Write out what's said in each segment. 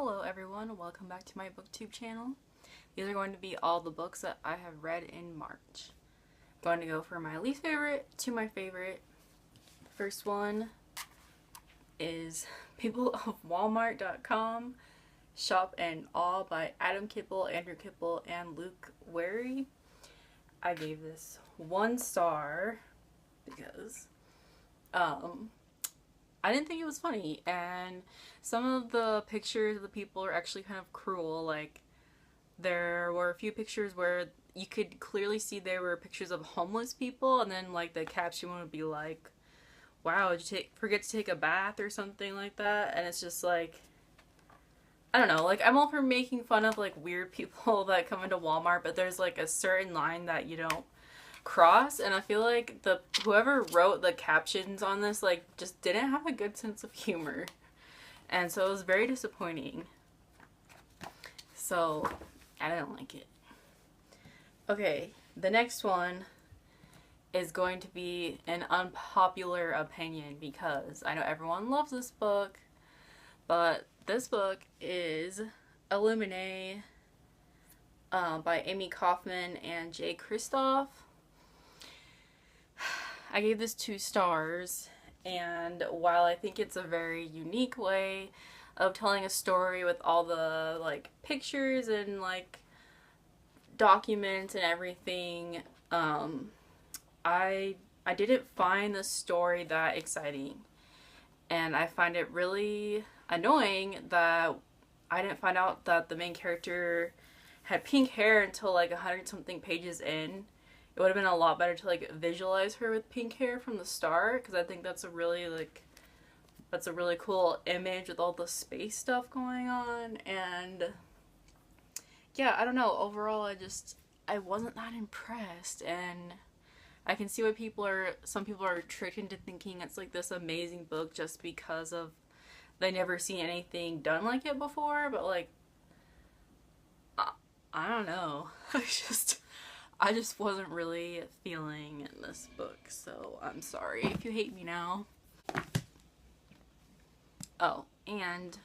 Hello everyone, welcome back to my booktube channel. These are going to be all the books that I have read in March. I'm going to go from my least favorite to my favorite. The first one is peopleofwalmart.com, Shop and Awe by Adam Kippel, Andrew Kippel, and Luke Wary. I gave this 1 star because I didn't think it was funny, and some of the pictures of the people are actually kind of cruel. Like, there were a few pictures where you could clearly see they were pictures of homeless people, and then like the caption would be like, wow, did you forget to take a bath or something like that? And it's just like, I don't know, like I'm all for making fun of like weird people that come into Walmart, but there's like a certain line that you don't cross, and I feel like whoever wrote the captions on this like just didn't have a good sense of humor, and so it was very disappointing. So I didn't like it. Okay, the next one is going to be an unpopular opinion because I know everyone loves this book, but this book is Illuminae by Amy Kaufman and Jay Kristoff. I gave this 2 stars, and while I think it's a very unique way of telling a story with all the like pictures and like documents and everything, I didn't find the story that exciting, and I find it really annoying that I didn't find out that the main character had pink hair until like 100-something pages in. It would have been a lot better to like visualize her with pink hair from the start, because I think that's a really cool image with all the space stuff going on. And yeah, I don't know, overall I wasn't that impressed, and I can see why some people are tricked into thinking it's like this amazing book just because of they never seen anything done like it before. But like, I don't know. I just wasn't really feeling this book, so I'm sorry if you hate me now. Oh, and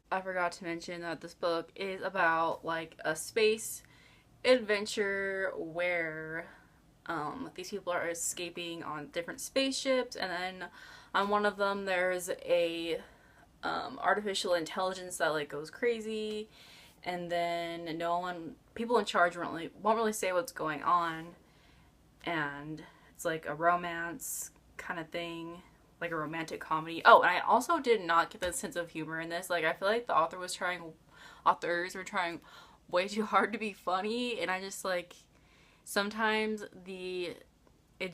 I forgot to mention that this book is about like a space adventure where these people are escaping on different spaceships, and then on one of them there's a artificial intelligence that like goes crazy, and then people in charge won't really say what's going on, and it's like a romance kind of thing, like a romantic comedy. Oh, and I also did not get the sense of humor in this. Like, I feel like the authors were trying way too hard to be funny, and I just like sometimes it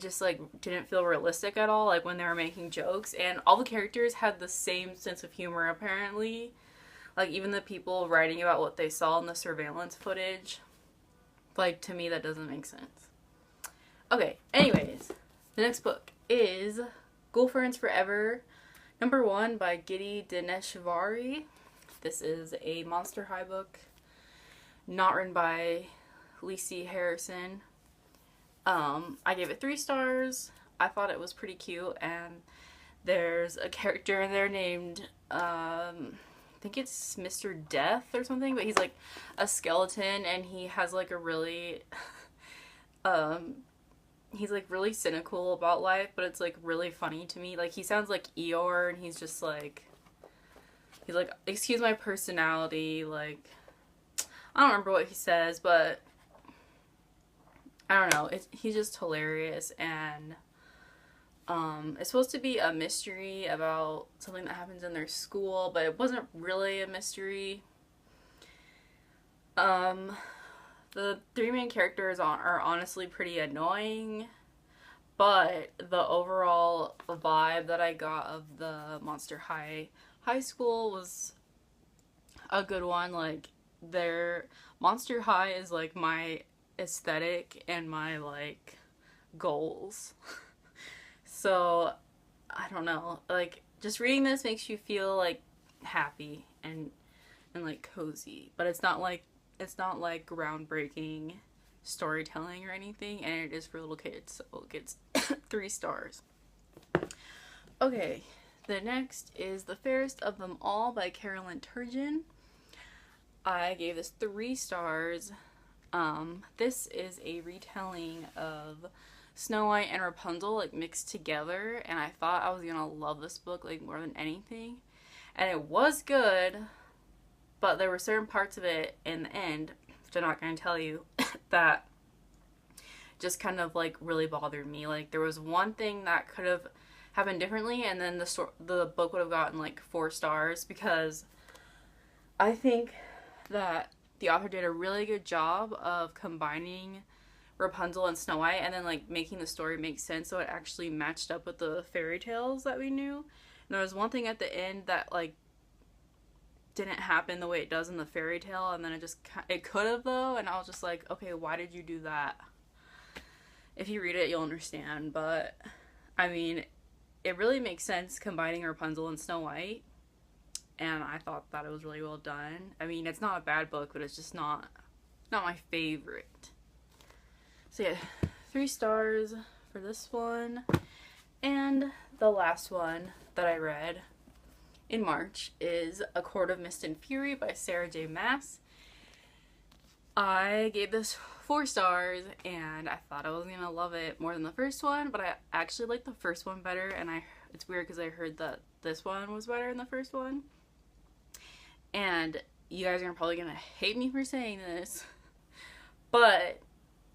just like didn't feel realistic at all, like when they were making jokes, and all the characters had the same sense of humor apparently. Like, even the people writing about what they saw in the surveillance footage. Like, to me, that doesn't make sense. Okay, anyways. The next book is Ghoulferns Forever, #1 by Giddy Dineshvari. This is a Monster High book, not written by Lacey Harrison. I gave it 3 stars. I thought it was pretty cute, and there's a character in there named, I think it's Mr. Death or something, but he's like a skeleton, and he has like a really he's like really cynical about life, but it's like really funny to me. Like, he sounds like Eeyore, and he's like, excuse my personality, like, I don't remember what he says, but I don't know, he's just hilarious. And it's supposed to be a mystery about something that happens in their school, but it wasn't really a mystery. The 3 main characters are honestly pretty annoying, but the overall vibe that I got of the Monster High School was a good one. Like, their Monster High is like my aesthetic and my like goals. So, I don't know, like, just reading this makes you feel like happy and like cozy, but it's not like groundbreaking storytelling or anything, and it is for little kids, so it gets 3 stars. Okay, The next is The Fairest of Them All by Carolyn Turgeon. I gave this 3 stars. This is a retelling of Snow White and Rapunzel, like, mixed together, and I thought I was gonna love this book, like, more than anything. And it was good, but there were certain parts of it in the end, which I'm not gonna tell you, that just kind of, like, really bothered me. Like, there was one thing that could have happened differently, and then the book would have gotten, like, 4 stars, because I think that the author did a really good job of combining Rapunzel and Snow White and then, like, making the story make sense so it actually matched up with the fairy tales that we knew. And there was one thing at the end that, like, didn't happen the way it does in the fairy tale, and then it could have, though, and I was just like, okay, why did you do that? If you read it, you'll understand, but I mean, it really makes sense combining Rapunzel and Snow White, and I thought that it was really well done. I mean, it's not a bad book, but it's just not my favorite. So yeah, 3 stars for this one. And the last one that I read in March is A Court of Mist and Fury by Sarah J. Maas. I gave this 4 stars, and I thought I was gonna love it more than the first one, but I actually liked the first one better, and it's weird because I heard that this one was better than the first one. And you guys are probably gonna hate me for saying this, but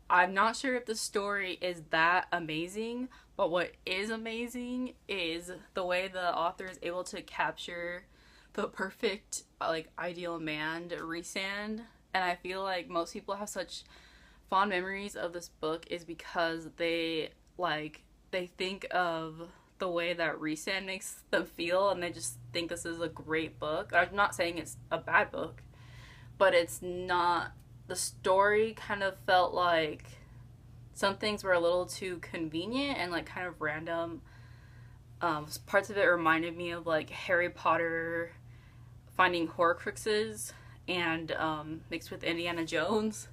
I'm not sure if the story is that amazing, but what is amazing is the way the author is able to capture the perfect, like, ideal man to Rhysand. And I feel like most people have such fond memories of this book is because they think of the way that Rhysand makes them feel, and they just think this is a great book. I'm not saying it's a bad book, but it's not. The story kind of felt like some things were a little too convenient and, like, kind of random. Parts of it reminded me of, like, Harry Potter finding Horcruxes and mixed with Indiana Jones,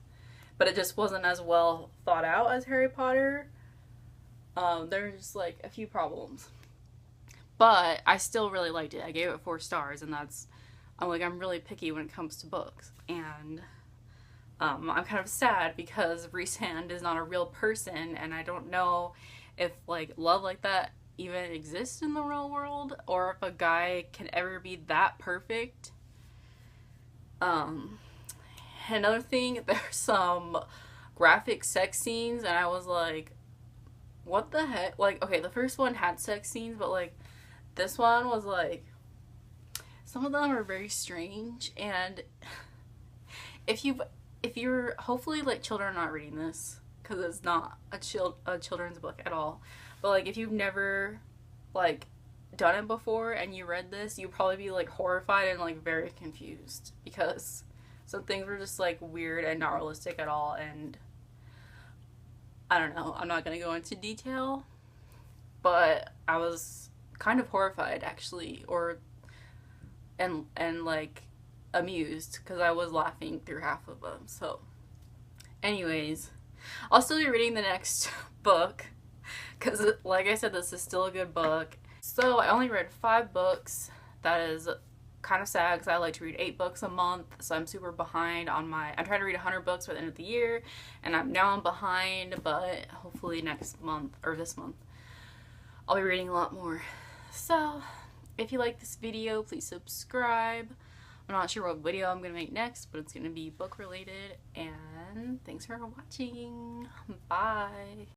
but it just wasn't as well thought out as Harry Potter. There's, like, a few problems, but I still really liked it. I gave it 4 stars, and I'm really picky when it comes to books, and I'm kind of sad because Rhysand is not a real person, and I don't know if, like, love like that even exists in the real world, or if a guy can ever be that perfect. Another thing, there's some graphic sex scenes, and I was like, what the heck? Like, okay, the first one had sex scenes, but, like, this one was, like, some of them are very strange, and if you're, hopefully, like, children are not reading this, because it's not a children's book at all, but, like, if you've never, like, done it before and you read this, you'd probably be, like, horrified and, like, very confused, because some things were just, like, weird and not realistic at all, and I don't know, I'm not gonna go into detail, but I was kind of horrified, actually, and like, amused, because I was laughing through half of them. So anyways, I'll still be reading the next book, because, like I said, this is still a good book. So I only read 5 books. That is kind of sad, because I like to read 8 books a month, so I'm super behind on I'm trying to read 100 books by the end of the year, and I'm behind, but hopefully next month, or this month, I'll be reading a lot more. So if you like this video, please subscribe. I'm not sure what video I'm gonna make next, but it's gonna be book related, and thanks for watching. Bye.